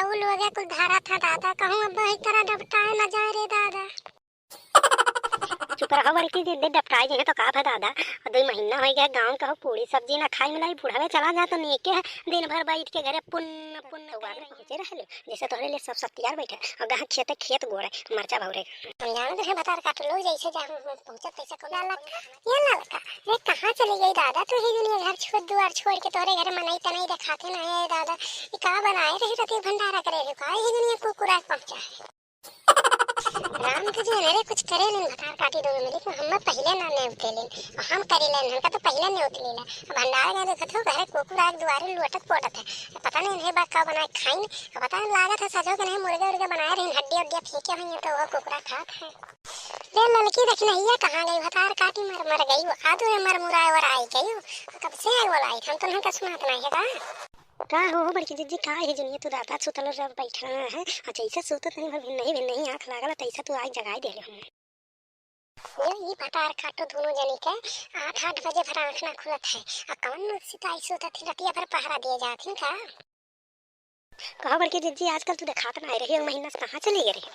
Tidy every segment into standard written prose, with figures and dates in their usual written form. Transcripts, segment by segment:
बुढ़ाऊ लोग कुल धारा था दादा कहूँ अब एक तरह डबटाए न जाए रे दादा। चुप रहो बड़की दे डपटाई जे तो का है दादा। और 2 महीना हो गया गांव का पूरी सब्जी ना खाई मिलाई बुढ़ावे चला जा तो नेके है दिन भर बैठ के घरे पुन्न पुन्न उगावे पहुंचे रहले जैसे तोहरे लिए सब सत्यार बैठे और गाह खेते खेत गोड़े मरचा भौरे हम जान दे बता काट लो जैसे जा पहुंचत पैसा को ललका ये ललका रे कहां चली गई दादा तू ही दुनिया घर छोड़ दुआर छोड़ के तोरे घर मनाई तनाई दिखाते ना है दादा। ये का बनाए रही रति भंडारा करे रे का ही दुनिया को कुराक पहुंचा है राम के जो मेरे कुछ करे लेन भतार काटी दो मेरे को हम पहले ना ने उठेले हम करे लेन हम का तो पहले ने उठलेला भंडार का देखत हो घरे कोकुरा के दुआरे लुटत पोटत है पता नहीं इन्हें बात का बनाए खाइन पता नहीं लागत है सजो के नहीं मुर्गा उर्गा बनाए रहे हड्डी उड्डी फेंके हुई तो वो कोकुरा खात है। रे लड़की देखना ये कहां गई भतार काटी मर मर गई वो आदो मर मुराए और आई गई कब से आई वाला आई हम तो नहीं का सुनात नहीं है का हो बड़की दीदी का है जुनिया तू रात सुतल रह बैठा है अच्छा ऐसे सुतत नहीं आंख लागल तैसा तू आज जगाई देले हम ये भतार काटो दोनों जनी के 8 बजे भर आंख ना खुलत है आ कौन सिताई सोतत रतिया भर पहरा दिए जाती का कहा बड़की दीदी आजकल तू दिखात ना रही 1 महीना से कहां चली गई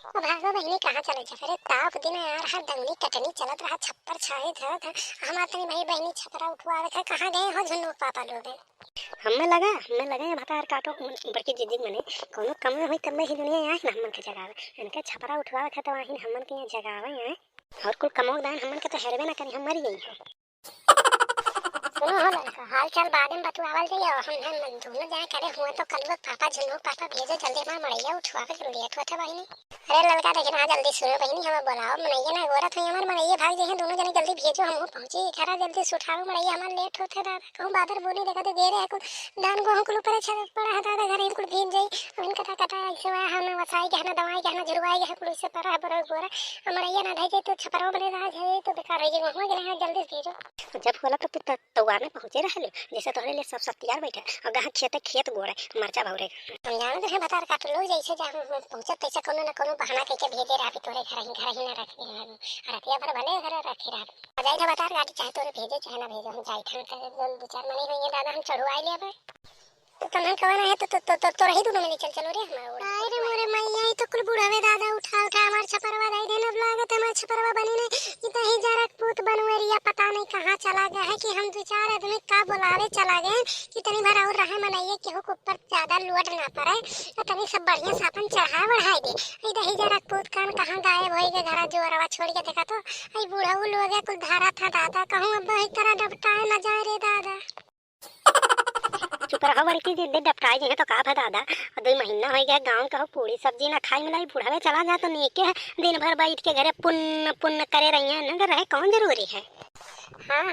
ओ भागो बहनी कहां चले जा फिर ताप दिन यार हर दंगली कटनी चलत रहा छप्पर छाए था हम तनी भाई बहनी छपरा उठवावे थे कहां गए हो झुन्नू पापा लोग हमें लगा ये भतार काटो बड़की दीदी मने कोनो कम होई तब ही दुनिया आई ना हमन के जगावे इनके छपरा उठवावे थे तो वहीं हमन के जगावे हैं और कुल कमोग दान हमन के तो हेरवे ना करी हम मर गई हो सुनो हो लड़का हाल चाल बाद में बतवावल जाइए हम दोनों जाए करे हुआ तो कल पापा झुन्नू पापा भेजो जल्दी मां मड़ैया उठवावे जल्दी उठवा था बहनी। अरे लड़का देखना जल्दी सुनो बहनी हमें बुलाओ मनैया ना गोरत हुई हमार मनैया भाग जाए दोनों जने जल्दी भेजो हम पहुंचे घर जल्दी सुठाओ मनैया हमार लेट होते दादा कहूं बादर बोली देखा तो दे रहे कुल धान को कुल ऊपर छत पड़ा है दादा घर कुल भीग जाई इन कथा कथा ऐसे हम वसाई के ना दवाई के ना झुरवाई के कुल से पड़ा है बरो गोरा मनैया ना ढाई तो छपरो बने रहा है तो बेकार रह जाए हम गए जल्दी भेजो जब होला तो तौआ में पहुंचे रहले जैसे तोहरे लिए सब सत्यार बैठे और गाह खेते खेत गोड़े मरचा भौरे हम जान दे बता काट लो जैसे जा पहुंचत पैसा कोनो ना कोनो बहाना करके भेजे रहा तोरे घर ही ना रखे रतिया भर भले घर रखे रहा जाई था बता गाड़ी चाहे तोरे भेजे चाहे ना भेजो हम जाई था 2-4 महीने होंगे दादा हम चढ़वाई ले अब तो तमन कहना है तो रही दोनों में चल चलो रे हमारा अरे मोरे मैया तो कुल बुढ़ावे दादा उठा हमार छपरवा दे देना लागत हमार छपरवा बनी ने इतना ही जरक पूत बनवेरिया पता नहीं कहां चला गया है कि हम 2-4 आदमी का बुलावे चला गए कितनी भर और रहे मनैया के हो ऊपर ज्यादा लोड ना पड़े तो तनी सब बढ़िया सापन चढ़ा बढ़ाई दे इतना ही जरक पूत कान कहां गायब होई के घर जोरवा छोड़ के देखा तो आई बुढ़ाऊ लोग कुल धारा था दादा कहूं अब एक तरह डबटाए न जाए रे दादा। चुप रहो बड़की दीदी डपटाई जे तो का है दादा। और 2 महीना हो गया गांव का पूरी सब्जी ना खाई मिलाई बुढ़ावे चला जा तो नेके है दिन भर बैठ के घरे पुन्न पुन्न करे रही है न रहे कौन जरूरी है। हां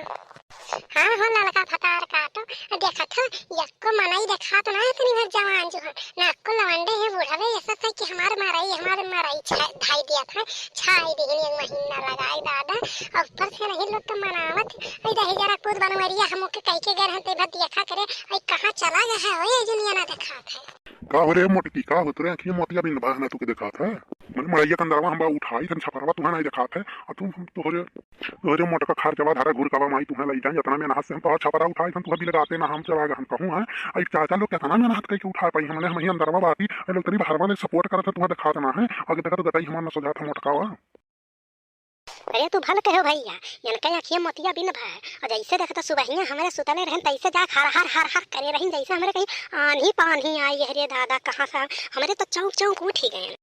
हां हो लड़का फटार काटो देखा था यक्को मनाई देखा तो ना इतनी भर जवान जो ना को लवंडे है बुढ़ावे ऐसा था कि हमारे माराई ढाई दिया था छाई दी 1 महीना लगाई दादा और ऊपर से नहीं लोग तो मनावत आई दही जरा कूद बनवरिया हम के कई के घर हते भर देखा करे आई कहां चला गया है ओए दुनिया ना देखा था का हो रे मोटकी का होत रे आंखी मोतिया बिन बहाना तू के देखा था मन मड़ैया कंदरवा हम उठाई तन छपरवा तुहा नहीं देखा था और तुम तोहरे मोटका खार जवा धारा घुर कवा माई तुहा लई जाए इतना में नहात से हम तो छपरा उठाई तन तुहा भी लगाते ना हम चला हम कहूं है आई चाचा लोग कहता ना में नहात कई के उठा पाई हमने हम ही अंदरवा बाती ए लोग तरी बाहरवा ने सपोर्ट करत तुहा देखा ना है आगे देखा तो गटाई हमार न सजा था मोटकावा। अरे तू भल कहो भैया इनके आँखियाँ मोतिया बिन भाई और जैसे देखता सुबहिया हमारे सुतले रहन तैसे जा हर करे रही जैसे हमारे कहीं आंधी पानी आई है रे दादा कहाँ से हमारे तो चौंक चौंक उठ ही गए।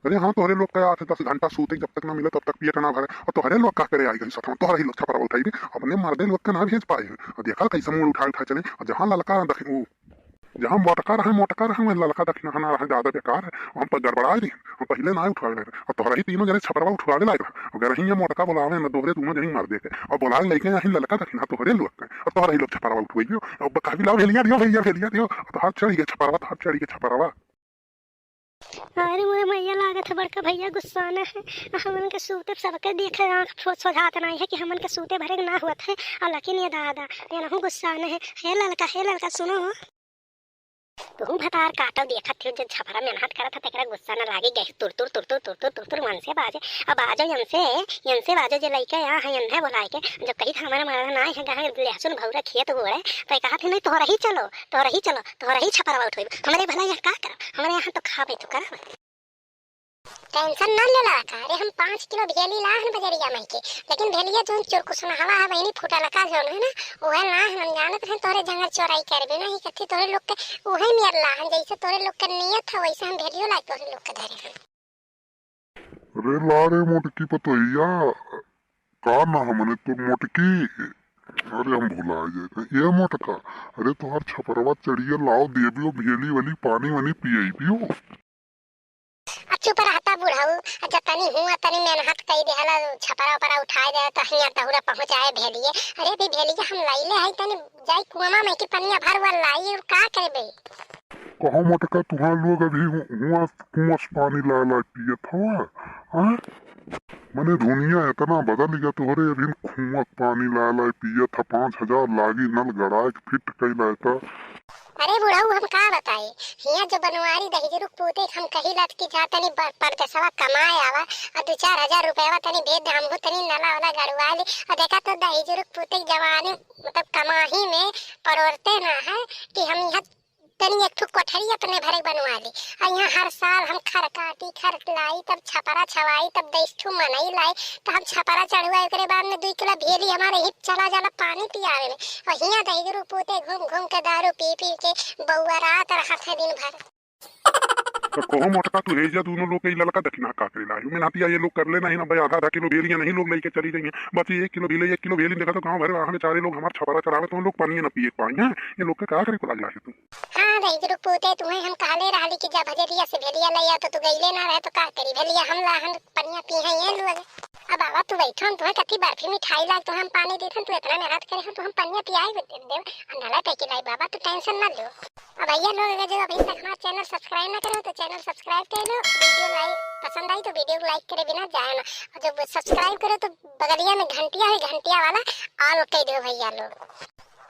अरे हाँ तोहरे लोग क्या 10 घंटा सूते जब तक ना मिले तब तक पिए ना भरे और तोहरे लोग का करे आई गई सथ तोहरे ही लोग छपरा उठाई अपने मर्दे लोग के ना भेज पाए और देखा कैसे मुंह उठा चले और जहाँ ललका वो जहाँ मोटका रहे ललका दक्षिण खाना रहे ज्यादा बेकार है हम पर गड़बड़ा रही हम पहले ना उठवाए रहे और तोहरा ही तीनों जने छपरवा उठवावे लाग रहा अगर ही मोटका बुलावे न दोहरे दोनों जने मार देके और बुलाए लेके यहाँ ललका दक्षिण तोहरे लोग के और तोहरा ही लोग छपरवा उठवाइयो और बकावी लाओ भेलिया दियो तो हाथ चढ़ी के छपरवा। अरे मोरे मैया लागत है बड़का भैया गुस्सा न है हमन के सूते सबके देखे आँख सोझात नहीं है कि हमन के सूते भरे ना हुआ है और लेकिन ये दादा ये गुस्सा न है ललका सुनो। तू भतार काटो देखत थियो जो छपरा मेहनत करत था तेरा गुस्सा न लागे गए तुर तुर तुर तुर तुर तुर तुर तुर मन से बाजे अब आजो यंसे बाजो जे लइका या है यंधे बोलाए के जो कही था हमारा मारा ना है गाय लहसुन भौरा खेत गोड़े तो कहा थे नहीं तोहरा ही चलो तोहरा ही छपरा उठोई हमारे भला यहाँ का कर हमारे यहाँ तो खावे तो कर टेंशन न ले लड़का। अरे हम 5 किलो भेली लाहन बजरिया में के, लेकिन भेलिया जोन चुरकुसन हवा है वही फूटा लका जोन है ना ओहे ना हम जानत हैं तोरे जंगल चोराई करबे नहीं कथी तोरे लोग के ओहे मियर लाहन जैसे तोरे लोग के नियत है वैसे हम भेलियो ला तोरे लोग के धरे हैं। अरे लारे मोटकी पतोइया का ना हमने तो मोटकी। अरे हम भुला जाते ये मोटका। अरे तुहार छपरवा चढ़िए लाओ देवियो भेली वाली पानी वानी पियई पियो। चुप रहता बुढ़ाऊ जब तनी हुआ तनी मेहनत कई देहला छपरा उपरा उठाए दे तो हिया तहुरा पहुंचाए भेलिए। अरे भी भेलिए हम लाइले है तनी जाई कुआं में की पनिया भरवा लाई और का करबे। कहो मोटका तुम्हारे लोग अभी हुआ कुआं से पानी ला ला पियत हवा हां मने दुनिया इतना बदल गया तोहरे अभी कुआं पानी ला ला पियत 5000 लागी नल गड़ाए फिट कइला था। अरे बुढ़ाऊ हम का बताए हिया जो बनवारी दहिजरुक पूते हम कही लत की जा तनी परदेसवा कमाए आवा और 2-4 हजार रुपया तनी भेद हम हो तनी नला वाला गड़वा ले और देखा तो दहिजरुक पूते जवानी मतलब कमाही में परोरते ना है कि हम यहाँ तनी एक ठो कोठरी अपने भरे बनवा ली और यहाँ हर साल हम खर काटी खर लाई तब छपरा छवाई तब 10 ठो मनई लाई तो हम छपरा चढ़वाए के बाद में 2 किलो भेली हमारे हिप चला जाला पानी पियावे में और हिया दहिजरू पोते घूम घूम के दारू पी पी के बउआ रात रहत है दिन भर। तो कहो मोटका तू रेजा दोनों लोग के लड़का दक्षिणा का करे लायू में नातिया ये लोग कर लेना ही ना भाई आधा किलो भेलियां नहीं लोग लेके चली जाएंगे बस 1 किलो भेली देखा तो गांव भर हमें 4 लोग हमारे छपरा चढ़ावे तो लोग पानी ना पिए पाए हैं ये लोग का क्या करे को लग तू। हां दहिजरू पोते तुम्हें हम कहले रहली कि जब भजरिया से भेलिया लइया तो तू गइले ना रहे तो का करी भेलिया हम लाहन पनिया पी है ये लोग। अब बाबा तू बैठन तुम्हें कथी बर्फी मिठाई लाग तो हम पानी देथन तू इतना मेहनत करे तो हम पनिया पियाई दे अंडला पैके लाई बाबा तू टेंशन ना लो। अब भैया लोग अगर जो अभी तक हमारा चैनल सब्सक्राइब ना करो तो चैनल सब्सक्राइब कर लो। वीडियो लाइक पसंद आई तो वीडियो को लाइक करे बिना जाए ना और जब सब्सक्राइब करो तो बगलिया में घंटिया है घंटिया वाला ऑल कर दो भैया लोग।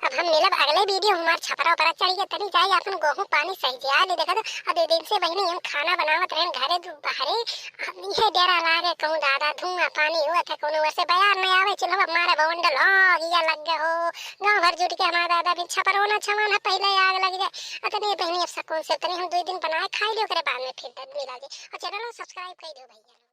अब हम मिलब अगले वीडियो हमार छपरा उपरा चढ़ी के तनी जाए अपन गेहूं पानी सही जा ले देखा तो अब 2 दिन से बहनी हम खाना बनावत रहन घरे बाहरे ये डेरा लागे कहूं दादा धुआं पानी हुआ था कोनो वैसे बयान नहीं आवे चलो हमारे बवंडल ये लग गए हो गांव भर जुट के हमारा दादा भी छपरा ना छमान है पहले आग लग जाए अतनी बहनी अब सकून से तनी हम 2 दिन बनाए खाई लियो करे बाद में फिर मिला दे और चैनल सब्सक्राइब कर दो भैया।